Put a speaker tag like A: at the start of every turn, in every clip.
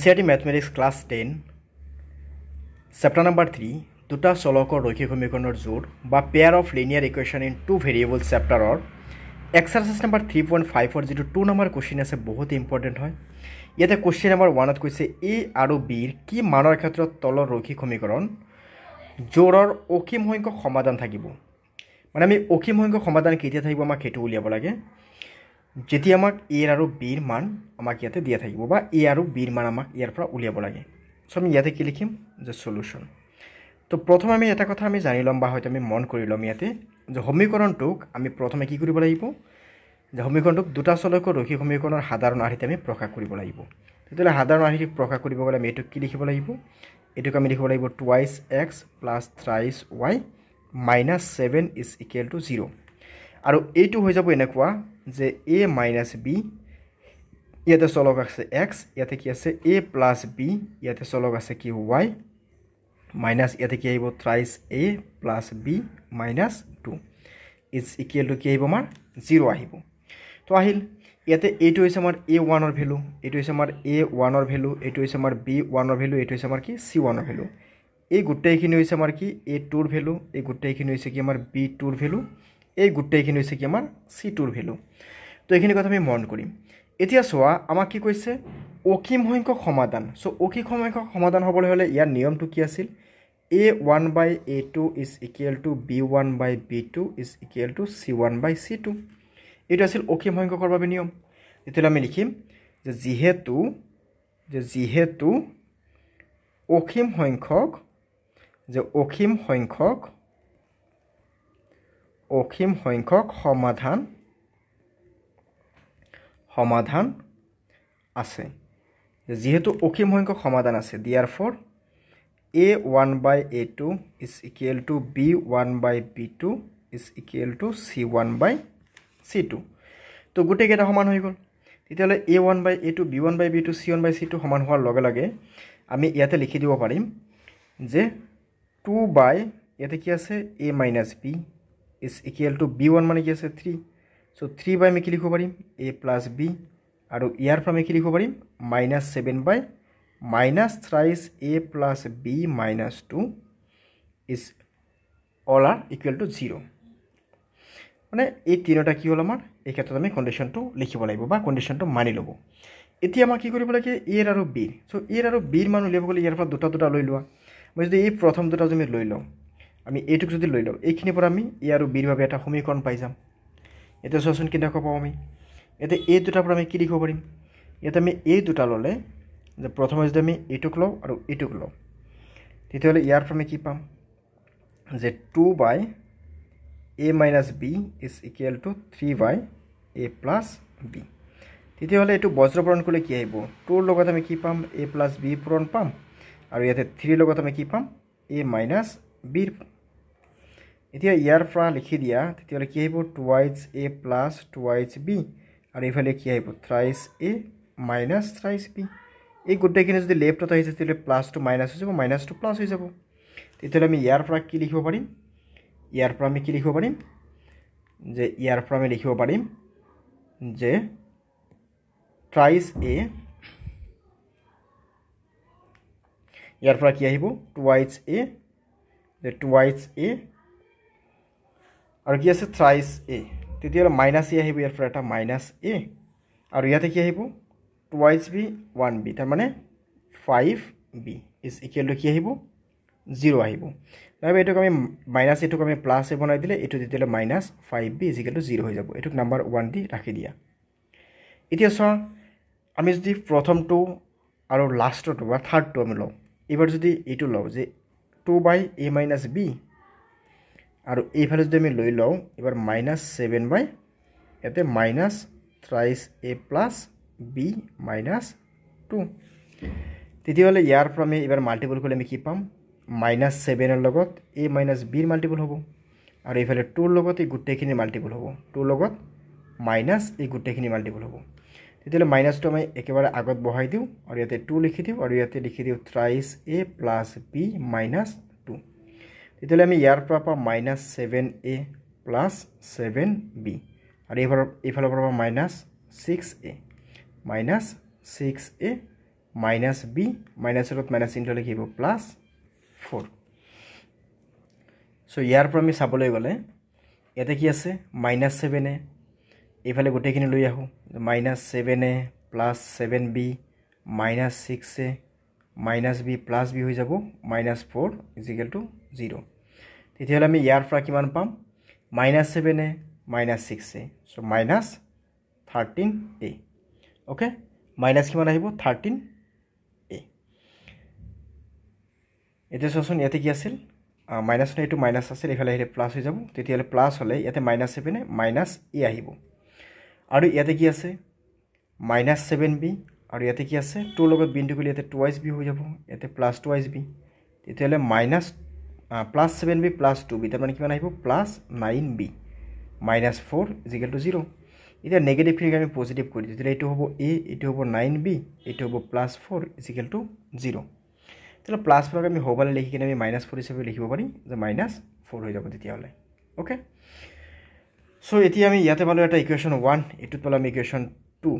A: NCERT Mathematics Class 10 Chapter number 3 দুটা চলকৰ ৰৈখিক সমীকৰণৰ জোড় বা pair of linear equation in two variable চেপ্টাৰৰ এক্সাৰসাইজ নম্বৰ 3.5 যেটো 2 নম্বৰ কোৱেশ্চন আছে বহুত ইম্পৰ্টেন্ট হয় ইয়াতে কোৱেশ্চন নম্বৰ 1 ত কৈছে a আৰু b ৰ কি মানৰ ক্ষেত্ৰত তলৰ ৰৈখিক সমীকৰণ জোড়ৰ অসীম সংখ্যক সমাধান থাকিব মানে আমি অসীম সংখ্যক সমাধান কেতিয়া থাকিব আমাক হেতু উলিয়াব লাগে যেতিয়া আমাক a আৰু b ৰ মান আমাক ইয়াতে দিয়া থাকিব বা a আৰু b ৰ মান আমাক ইয়াৰ পৰা উলিয়াব লাগে সো আমি ইয়াতে কি লিখিম যে সলিউশন তো প্ৰথমে আমি এটা কথা আমি জানি লম বা হয়তো আমি মন কৰি লম ইয়াতে যে সমীকৰণটোক আমি প্ৰথমে কি কৰিব লাগিব যে সমীকৰণটোক দুটা চলকৰ ৰৈখিক সমীকৰণৰ সাধাৰণ আৰ্হিতে আমি প্ৰকাশ কৰিব লাগিব তেতিয়ালে সাধাৰণ আৰ্হিত প্ৰকাশ কৰিব গলে আমি এটো কি লিখিব লাগিব এটোক আমি লিখিব লাগিব twice x plus thrice y minus 7 is equal to 0 আৰু এইটো হৈ যাব এনেকুৱা যে a minus b ইয়াতে চলক আছে x ইয়াতে কি আছে a plus b ইয়াতে চলক আছে কি y minus ইয়াতে কি আহিব thrice a plus b minus 2 is equal to কি আহিব আমাৰ 0 আহিব তো আহিল ইয়াতে এইটো হৈছে আমাৰ a1 ৰ ভ্যালু এইটো হৈছে আমাৰ a1 ৰ ভ্যালু এইটো হৈছে আমাৰ b1 ৰ ভ্যালু এইটো হৈছে আমাৰ কি c1 ৰ ভ্যালু এই গুটেইখিনি হৈছে আমাৰ কি a2 ৰ ভ্যালু এই গুটেইখিনি হৈছে কি আমাৰ b2 ৰ ভ্যালু এই গুটেইখিনি হৈছে কি আমাৰ c2 ৰ ভ্যালু তো এইখিনি কথা আমি মন কৰিম এতিয়া সোৱা আমাক কি কৈছে অসীম সংখ্যক সমাধান সো অসীম সংখ্যক সমাধান হ'বলৈ হলে ইয়াৰ নিয়মটো কি আছিল a1 by a2 is equal to b1 by b2 is equal to c1 by c2 এটা আছিল অসীম সংখ্যকৰ বাবে নিয়ম এতিয়ালে আমি লিখিম যে যেহেতু অসীম সংখ্যক সমাধান আছে যেহেতু অসীম সংখ্যক সমাধান আছে therefore a1 by a2 is equal to b1 by b2 is equal to c1 by c2 তো গুটেই কেটা সমান হৈ গল তেতিয়ালে a1 by a2 b1 by b2 c1 by c2 সমান হোৱাৰ লগে লগে আমি ইয়াতে লিখি দিব পাৰিম যে 2 by ইয়াতে কি আছে a minus b is equal to b1 মানে কি আছে 3 so 3 by আমি কি লিখিব পাৰিম a plus b আৰু ইয়াৰ পৰা আমি কি লিখিব পাৰিম minus 7 by minus thrice a plus b minus 2 is all are equal to 0 মানে এই তিনটা কি হল আমাৰ এই ক্ষেত্ৰত আমি কন্ডিশনটো লিখিব লাগিব বা কন্ডিশনটো মানি লব এতিয়া আমাৰ কি কৰিব লাগে a আৰু b সো a আৰু b ৰ মান উলিয়াব গলে ইয়াৰ পৰা দুটা লৈ লোৱা মই যদি এই প্ৰথম দুটা যদি লৈ লওঁ আমি এইটোক যদি লৈ লওঁ এইখিনি পৰা আমি a আৰু b ৰ বাবে এটা সমীকৰণ পাই যাম এটা সলিউশন কি দেখা পাম আমি এতে এই দুটাৰ পৰা আমি কি লিখিব পাৰিম ইয়াতে আমি এই দুটা ললে যে প্ৰথমে যদি আমি এইটোক লওঁ আৰু এইটোক লওঁ তেতিয়ালে ইয়াৰ পৰা আমি কি পাম যে 2 by a minus b is equal to 3 by a plus b তেতিয়ালে এটো বজ্ৰপূৰণ কৰিলে কি আহিব 2 ৰ লগত আমি কি পাম a plus b পূৰণ পাম আৰু ইয়াতে 3 ৰ লগত আমি কি পাম a minus b এতিয়া ইয়াৰ পৰা লিখি দিয়া তেতিয়ালে কি আহিব twice a plus twice b আৰু ইফালে কি আহিব thrice a minus thrice b এই গুটেইখিনি যদি লেফটত আহিছে তেতিয়ালে প্লাস টু মাইনাস হৈ যাব মাইনাস টু প্লাস হৈ যাব তেতিয়ালে আমি ইয়াৰ পৰা কি লিখিব পাৰিম ইয়াৰ পৰা আমি কি লিখিব পাৰিম যে ইয়াৰ পৰা আমি লিখিব পাৰিম যে thrice a ইয়াৰ পৰা কি আহিব twice a যে twice a আৰু কি আছে thrice a তেতিয়ালে মাইনাস a আহিব ইয়াৰ পৰা এটা মাইনাস a আৰু ইয়াতে কি আহিব twice b 1b তাৰ মানে 5b is equal to কি আহিব 0 আহিব নাইবা এটোক আমি মাইনাস এটোক আমি প্লাস এ বনাই দিলে এটো দিলে minus 5b is equal to 0 হৈ যাব এটোক নাম্বার 1 দি ৰাখি দিয়া এতিয়া সো আমি যদি প্ৰথমটো আৰু লাষ্টটো বা থাৰ্ডটো আমি লওঁ এবাৰ যদি এটো লওঁ যে 2 by a minus b আৰু এইফালে যদি আমি লৈ লওঁ এবাৰ minus 7 by এতে minus thrice a plus b minus 2 তেতিয়ালে ইয়াৰ পৰা আমি এবাৰ মাল্টিপল কৰিলে আমি কি পাম minus 7 ৰ লগত a minus b ৰ মাল্টিপল হ'ব আৰু এইফালে 2 ৰ লগত এই গুটেইখিনি মাল্টিপল হ'ব 2 ৰ লগত মাইনাস এই গুটেইখিনি মাল্টিপল হ'ব তেতিয়ালে মাইনাসটো আমি একেবাৰে আগত বহাই দিও আৰু ইয়াতে 2 লিখি দিও আৰু ইয়াতে লিখি দিও thrice a plus b minus 2 তেতিয়ালে আমি ইয়াৰ পৰা পাম minus 7a plus 7b আৰু এইফালৰ পৰা minus 6a minus 6a minus B মাইনাছৰ লগত মাইনাছ চিনটো হ'লে কি হ'ব প্লাছ 4 চ' ইয়াৰ পৰা আমি চাবলৈ গ'লে ইয়াতে কি আছে মাইনাছ 7a এইফালে গোটেইখিনি লৈ আহোঁ minus 7a plus 7b minus 6a minus b plus b হৈ যাব মাইনাছ 4 ইজিকেল টু 0 তেতিয়াহ'লে আমি ইয়াৰ পৰা কিমান পাম মাইনাছ 7a মাইনাছ 6a চ' মাইনাছ 13a অ'কে মাইনাছ কিমান আহিব 13a এতিয়া চোৱাচোন ইয়াতে কি আছিল মাইনাছ নাই এইটো মাইনাছ আছিল এইফালে আহিলে প্লাছ হৈ যাব তেতিয়াহ'লে প্লাছ হ'লে ইয়াতে মাইনাছ 7a মাইনাছ a আহিব আৰু ইয়াতে কি আছে মাইনাছ 7b আৰু ইয়াতে কি আছে 2 লগত বিন্দু কৰিলে ইয়াতে 2b হৈ যাব ইয়াতে প্লাছ 2b তেতিয়াহ'লে minus plus 7b plus 2b তাৰমানে কিমান আহিব plus 9b minus 4 is equal to 0 এতিয়া নেগেটিভখিনিক আমি পজিটিভ কৰি দিওঁ তেতিয়াহ'লে এইটো হ'ব a এইটো হ'ব 9b এইটো হ'ব প্লাছ 4 ইজিকেল টু 0 তেতিয়াহ'লে প্লাছ 4ক আমি হ'বলে লিখি কিনে আমি মাইনাছ 4 হিচাপে লিখিব পাৰিম যে মাইনাছ 4 হৈ যাব তেতিয়াহ'লে অ'কে চ' এতিয়া আমি ইয়াতে পালোঁ এটা ইকুৱেশ্যন 1 এইটোত পালোঁ আমি ইকুৱেশ্যন 2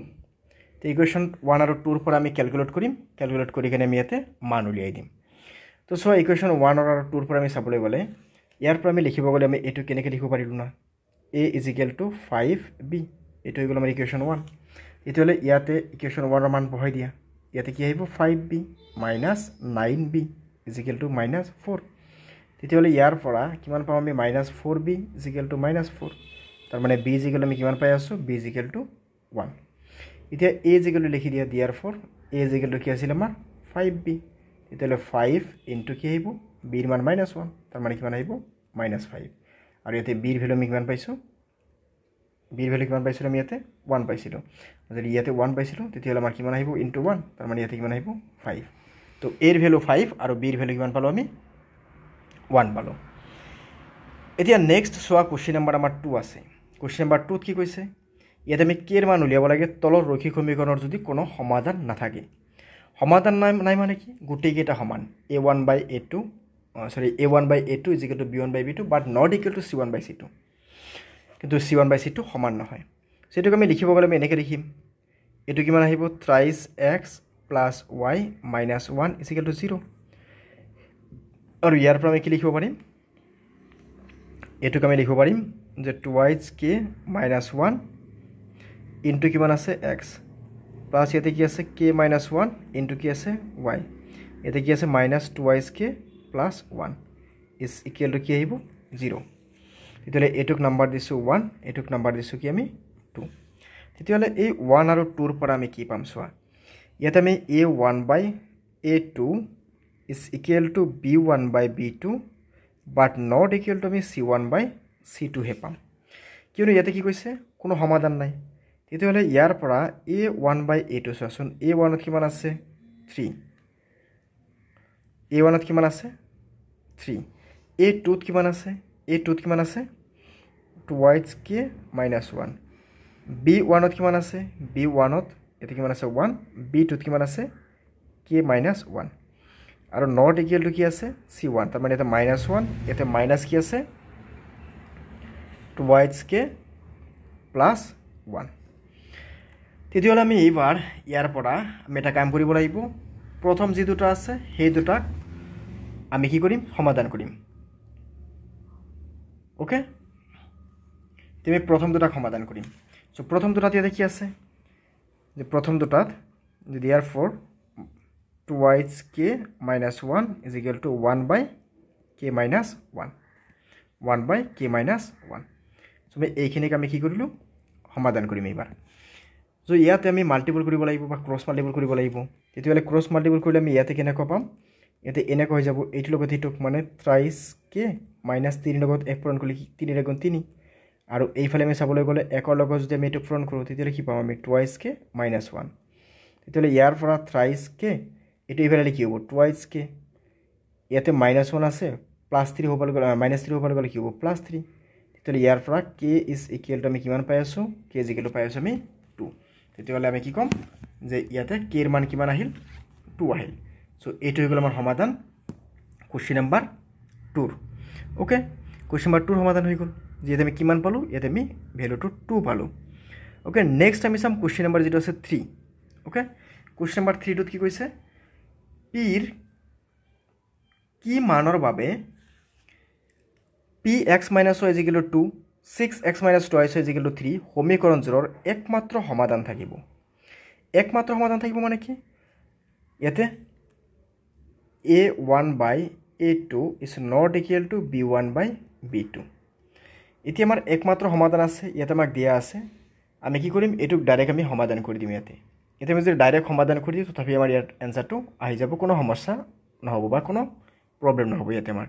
A: তো ইকুৱেশ্যন 1 আৰু 2ৰ পৰা আমি কেলকুলেট কৰিম কেলকুলেট কৰি কিনে আমি ইয়াতে মান উলিয়াই দিম তো চোৱা ইকুৱেশ্যন 1 আৰু 2ৰ পৰা আমি চাবলৈ গ'লে ইয়াৰ পৰা আমি লিখিব গ'লে আমি এইটো কেনেকৈ লিখিব পাৰিলোঁ না a ইজিকেল টু 5b এইটো হৈ গ'ল আমাৰ ইকুৱেশ্যন 1 তেতিয়াহ'লে ইয়াতে ইকুৱেশ্যন 1ৰ মান বহাই দিয়া ইয়াতে কি আহিব 5b minus 9b is equal two minus 4 তেতিয়াহ'লে ইয়াৰ পৰা কিমান পাম আমি minus 4b is equal two minus 4 তাৰমানে b ইজিকেল আমি কিমান পাই আছোঁ b ইজিকেল টু 1 এতিয়া a ইজিকেল লিখি দিয়া দিয়াৰ ফৰ a ইজিকেল কি আছিল আমাৰ 5b তেতিয়াহ'লে 5 ইনটু কি আহিব b ৰ মান মাইনাছ 1 তাৰমানে কিমান আহিব মাইনাছ 5 আৰু ইয়াতে b ৰ ভেলু আমি কিমান পাইছোঁ b ৰ ভেলু কিমান পাইছিলোঁ আমি ইয়াতে 1 পাইছিলোঁ যদি ইয়াতে 1 পাইছিলোঁ তেতিয়াহ'লে আমাৰ কিমান আহিব ইনটু 1 তাৰমানে ইয়াতে কিমান আহিব 5 তো a ৰ ভেলু 5 আৰু b ৰ ভেলু কিমান পালোঁ আমি 1 পালোঁ এতিয়া নেক্সট চোৱা কুৱেশ্যন নম্বৰ আমাৰ 2 আছে কুৱেশ্যন নম্বৰ 2ত কি কৈছে ইয়াতে আমি k ৰ মান উলিয়াব লাগে তলৰ ৰৈখিক সমীকৰণৰ যদি কোনো সমাধান নাথাকে সমাধান নাই মানে কি গোটেইকেইটা সমান a1 by a2 a1 by a2 is equal to b1 by b2 but not equal to c1 by c2 কিন্তু c1 বাই c2 সমান নহয় সেইটোক আমি লিখিব গ'লে আমি এনেকৈ লিখিম এইটো কিমান আহিব thrice x plus y minus 1 is equal to 0 আৰু ইয়াৰ পৰা আমি কি লিখিব পাৰিম এইটোক আমি লিখিব পাৰিম যে 2y k মাইনাছ 1 ইনটু কিমান আছে x প্লাছ ইয়াতে কি আছে k মাইনাছ 1 ইনটু কি আছে y ইয়াতে কি আছে minus 2y k plus 1 is equal two কি আহিব 0 তেতিয়াহ'লে এইটোক নাম্বাৰ দিছোঁ 1 এইটোক নাম্বাৰ দিছোঁ কি আমি 2 তেতিয়াহ'লে এই 1 আৰু 2ৰ পৰা আমি কি পাম চোৱা ইয়াতে আমি a1 by a2 is equal to b1 by b2 but not equal to আমি c1 বাই c2 হে পাম কিয়নো ইয়াতে কি কৈছে কোনো সমাধান নাই তেতিয়াহ'লে ইয়াৰ পৰা a1 বাই a2 চোৱাচোন a1ত কিমান আছে 3 a1ত কিমান আছে 3 a2ত কিমান আছে a2ত কিমান আছে 2y k মাইনাছ 1 b1ত কিমান আছে b1ত ইয়াতে কিমান আছে 1 b2ত কিমান আছে k মাইনাছ 1 আৰু নট ইকুৱেল টু কি আছে c1 তাৰমানে ইয়াতে মাইনাছ 1 ইয়াতে মাইনাছ কি আছে 2y k প্লাছ 1 তেতিয়াহ'লে আমি এইবাৰ ইয়াৰ পৰা আমি এটা কাম কৰিব লাগিব প্ৰথম যি দুটা আছে সেই দুটাক আমি কি কৰিম সমাধান কৰিম ওকে তুমি প্ৰথম দুটাক সমাধান কৰিম সো প্ৰথম দুটাত ইয়াতে কি আছে যে প্ৰথম দুটাত দিয়াৰ for 2y k minus 1 is equal to 1 by k minus 1 1 by k minus 1 so আমি এইখিনিক আমি কি কৰিলো সমাধান কৰিম এইবাৰ so ইয়াতে আমি মাল্টিপল কৰিব লাগিব বা ক্ৰছ মাল্টিপল কৰিব লাগিব তেতিয়ালে ক্ৰছ মাল্টিপল কৰিলে আমি ইয়াতে কেনেকৈ পাম ইয়াতে এনেকৈ হৈ যাব এইটো লগত এইটো মানে থ্ৰাইছ k minus 3 লগত f পূৰণ কৰিলে 3 ৰ গুণ 3 আৰু এইফালে আমি চাবলৈ গ'লে 1 ৰ লগত যদি আমি এইটো পূৰণ কৰোঁ তেতিয়ালে কি পাম আমি 2y k minus 1 তেতিয়ালে ইয়াৰ পৰা থ্ৰাইছ k এটো ইফালে কি হ'ব 2y k ইয়াতে -1 আছে +3 হ'ব গ'লে -3 হ'ব গ'লে কি হ'ব +3 তেতিয়ালে ইয়াৰ পৰা k ইজ ইকুৱেল টু আমি কিমান পাই আছো k ইজ ইকুৱেল টু পাই আছো আমি 2 তেতিয়ালে আমি কি কম যে ইয়াতে k এর মান কিমান আহিল 2 আহিল সো এটো হৈ গ'ল আমাৰ সমাধান question number 2 okay question number 2 সমাধান হৈ গ'ল যেতে আমি কিমান পালো ইয়াতে আমি ভ্যালুটো 2 পালো ওকে নেক্সট আমি চাম কোৱেশ্চন নম্বৰ যেটো আছে 3 ওকে কুৱেশ্যন নম্বৰ 3 টোত কি কৈছে পিৰ কি মানৰ বাবে px - y = 2 6x - 2y = 3 সমীকৰণজোৰৰ একমাত্ৰ সমাধান থাকিব মানে কি ইয়াতে a1/a2 is not equal to b1/b2 এতিয়া আমাৰ একমাত্ৰ সমাধান আছে ইয়াতে আমাক দিয়া আছে আমি কি কৰিম এটুক ডাইৰেক্ট আমি সমাধান কৰি দিম ইয়াতে এতিয়া আমি যদি ডাইৰেক্ট সমাধান কৰি দিওঁ তথাপি আমাৰ ইয়াত এনসাৰটো আহি যাব কোনো সমস্যা নহব বা কোনো প্ৰবলেম নহব ইয়াতে আমাৰ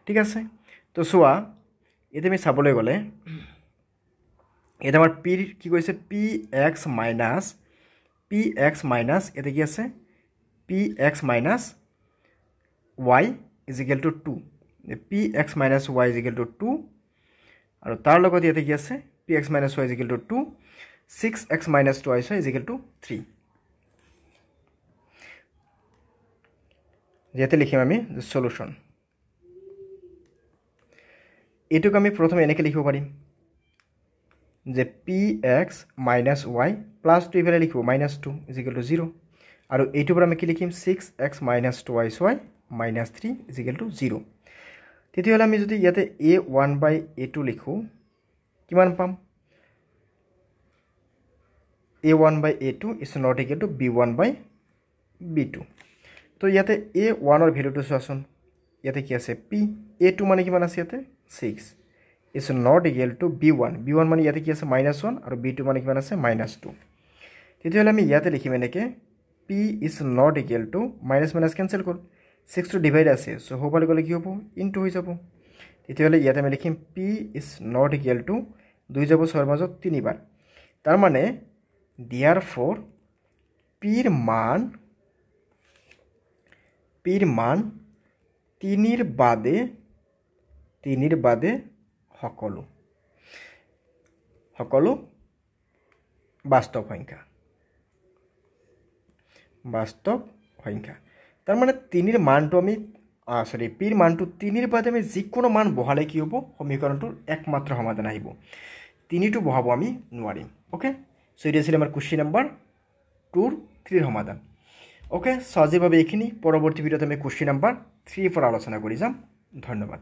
A: ঠিক আছে তো চোৱা এতিয়া আমি চাবলৈ গ'লে এটা আমাৰ p কি কৈছে px minus এটা কি আছে px minus y is equal to 2 px minus y is equal to 2 আৰু তাৰ লগত ইয়াতে কি আছে px minus y is equal to 2 6x minus 2y is equal to 3 ইয়াতে লিখিম আমি সলিউশন এটুক আমি প্ৰথমে এনেকৈ লিখিব পাৰিম যে px minus y plus 2 ইফালে লিখিব -2 is equal to 0 আৰু এইটোৰ পৰা আমি কি লিখিম 6x minus 2y minus 3 is equal to 0 তেতিয়াহ'লে আমি যদি ইয়াতে a1/a2 লিখো কিমান পাম a1/a2 is not equal to b1/b2 তো ইয়াতে a1 ৰ ভ্যালুটো চোৱাচোন ইয়াতে কি আছে p a2 মানে কিমান আছে ইয়াতে 6 is not equal to b1 মানে ইয়াতে কি আছে -1 আৰু b2 মানে কিমান আছে -2 তেতিয়াহ'লে আমি ইয়াতে লিখিম এনেকে p is not equal to minus cancel কৰ 6 to divide আছে সো হবলে গলে কি হ'ব ইনটু হৈ যাব তেতিয়াহ'লে ইয়াতে আমি লিখিম p is not equal to 2 যাব 6 ৰ মাজত 3 বাৰ তাৰ মানে therefore p ৰ মান 3 ৰ বাদে সকলো বাস্তৱ সংখ্যা তাৰ মানে 3 ৰ মানটো আমি p ৰ মানটো 3 ৰ বাদে আমি যিকোনো মান বহালে কি হ'ব সমীকৰণটোৰ একমাত্ৰ সমাধান আহিব 3 টো বহাব আমি নোৱাৰিম ওকে সো এটা আছিল আমাৰ কোৱেশ্চন নম্বৰ 2 3 ৰ সমাধান ওকে সহজভাৱে এইখিনি পৰৱৰ্তী ভিডিঅ'ত আমি কোৱেশ্চন নম্বৰ 3 পৰা আলোচনা কৰি যাম ধন্যবাদ